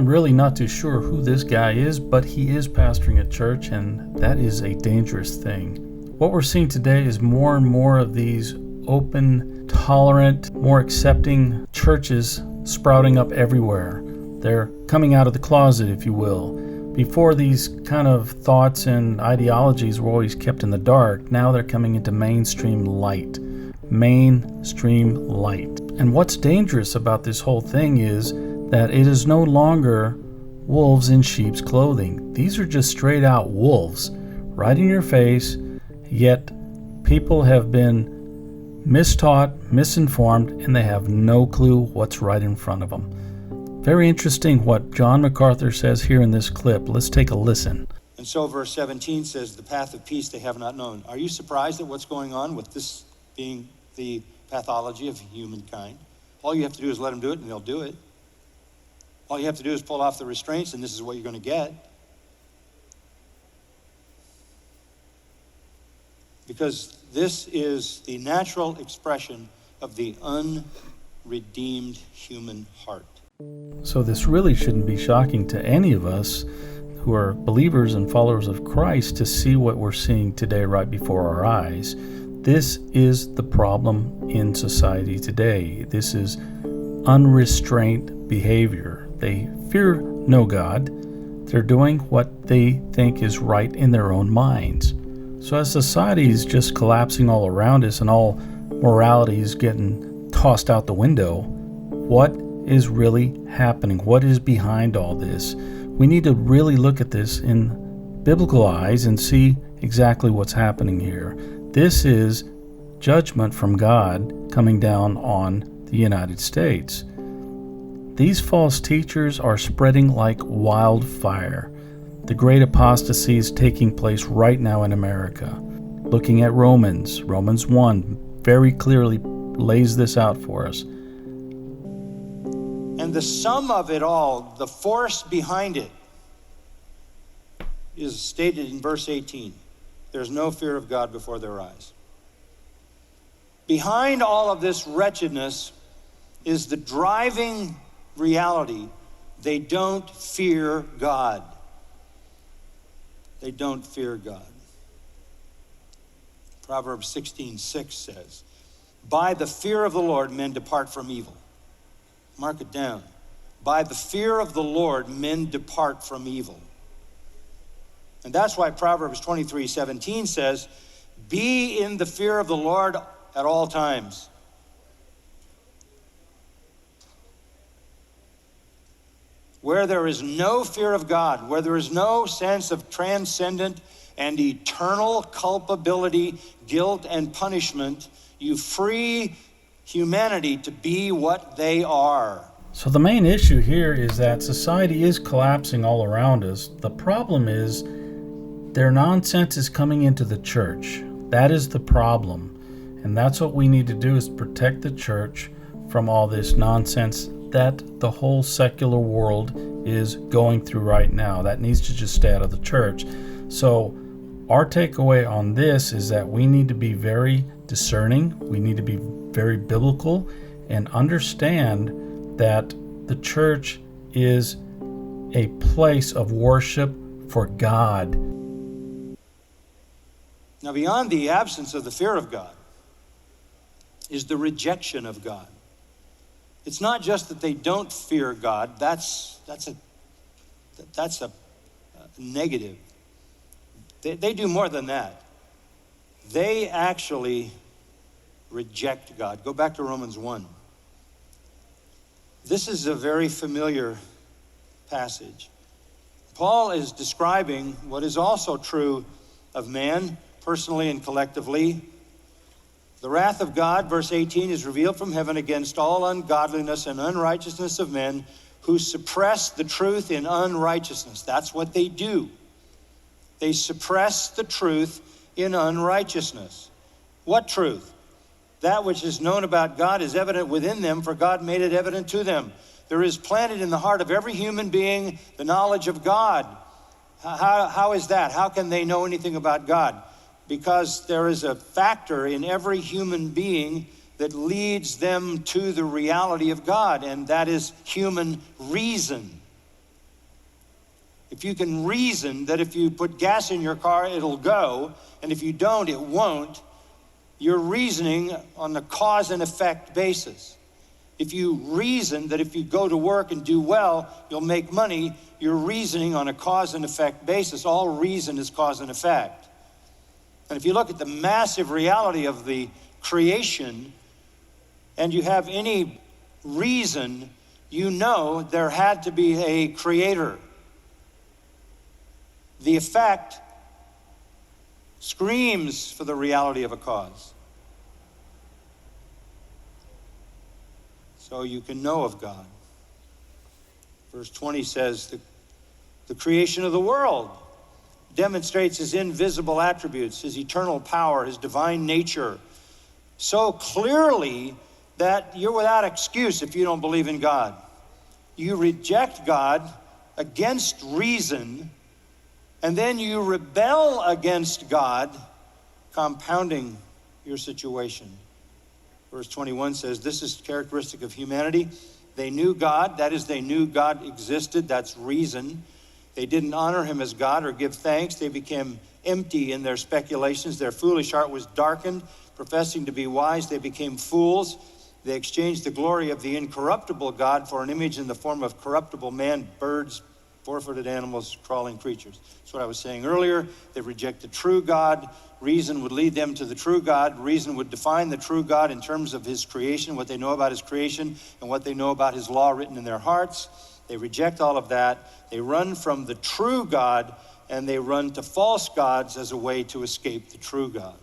I'm really not too sure who this guy is, but he is pastoring a church, and that is a dangerous thing. What we're seeing today is more and more of these open, tolerant, more accepting churches sprouting up everywhere. They're coming out of the closet, if you will. Before, these kind of thoughts and ideologies were always kept in the dark. Now they're coming into mainstream light. Mainstream light. And what's dangerous about this whole thing is that it is no longer wolves in sheep's clothing. These are just straight out wolves, right in your face, yet people have been mistaught, misinformed, and they have no clue what's right in front of them. Very interesting what John MacArthur says here in this clip. Let's take a listen. And so verse 17 says, the path of peace they have not known. Are you surprised at what's going on with this being the pathology of humankind? All you have to do is let them do it, and they'll do it. All you have to do is pull off the restraints, and this is what you're going to get. Because this is the natural expression of the unredeemed human heart. So this really shouldn't be shocking to any of us who are believers and followers of Christ to see what we're seeing today right before our eyes. This is the problem in society today. This is unrestrained behavior. They fear no God. They're doing what they think is right in their own minds. So as society is just collapsing all around us and all morality is getting tossed out the window, what is really happening? What is behind all this? We need to really look at this in biblical eyes and see exactly what's happening here. This is judgment from God coming down on the United States. These false teachers are spreading like wildfire. The great apostasy is taking place right now in America. Looking at Romans 1 very clearly lays this out for us. And the sum of it all, the force behind it, is stated in verse 18. There's no fear of God before their eyes. Behind all of this wretchedness is the driving reality. They don't fear God. They don't fear God. Proverbs 16:6 says, by the fear of the Lord, men depart from evil. Mark it down. By the fear of the Lord, men depart from evil. And that's why Proverbs 23:17 says, be in the fear of the Lord at all times. Where there is no fear of God, where there is no sense of transcendent and eternal culpability, guilt, and punishment, you free humanity to be what they are. So the main issue here is that society is collapsing all around us. The problem is their nonsense is coming into the church. That is the problem. And that's what we need to do, is protect the church from all this nonsense that the whole secular world is going through right now. That needs to just stay out of the church. So our takeaway on this is that we need to be very discerning. We need to be very biblical and understand that the church is a place of worship for God. Now, beyond the absence of the fear of God is the rejection of God. It's not just that they don't fear God. That's a negative. They do more than that. They actually reject God. Go back to Romans 1. This is a very familiar passage. Paul is describing what is also true of man, personally and collectively. The wrath of God, verse 18, is revealed from heaven against all ungodliness and unrighteousness of men who suppress the truth in unrighteousness. That's what they do. They suppress the truth in unrighteousness. What truth? That which is known about God is evident within them, for God made it evident to them. There is planted in the heart of every human being the knowledge of God. How is that? How can they know anything about God? Because there is a factor in every human being that leads them to the reality of God, and that is human reason. if you can reason that if you put gas in your car, it'll go, and if you don't, it won't, you're reasoning on the cause and effect basis. If you reason that if you go to work and do well, you'll make money, you're reasoning on a cause and effect basis. All reason is cause and effect. And if you look at the massive reality of the creation, and you have any reason, you know there had to be a creator. The effect screams for the reality of a cause. So you can know of God. Verse 20 says, the creation of the world demonstrates his invisible attributes, his eternal power, his divine nature, so clearly that you're without excuse if you don't believe in God. You reject God against reason, and then you rebel against God, compounding your situation. Verse 21 says, this is characteristic of humanity. They knew God, that is, they knew God existed, that's reason. They didn't honor him as God or give thanks. They became empty in their speculations. Their foolish heart was darkened. Professing to be wise, they became fools. They exchanged the glory of the incorruptible God for an image in the form of corruptible man, birds, four-footed animals, crawling creatures. That's what I was saying earlier. They rejected true God. Reason would lead them to the true God. Reason would define the true God in terms of his creation, what they know about his creation, and what they know about his law written in their hearts. They reject all of that. They run from the true God, and they run to false gods as a way to escape the true God.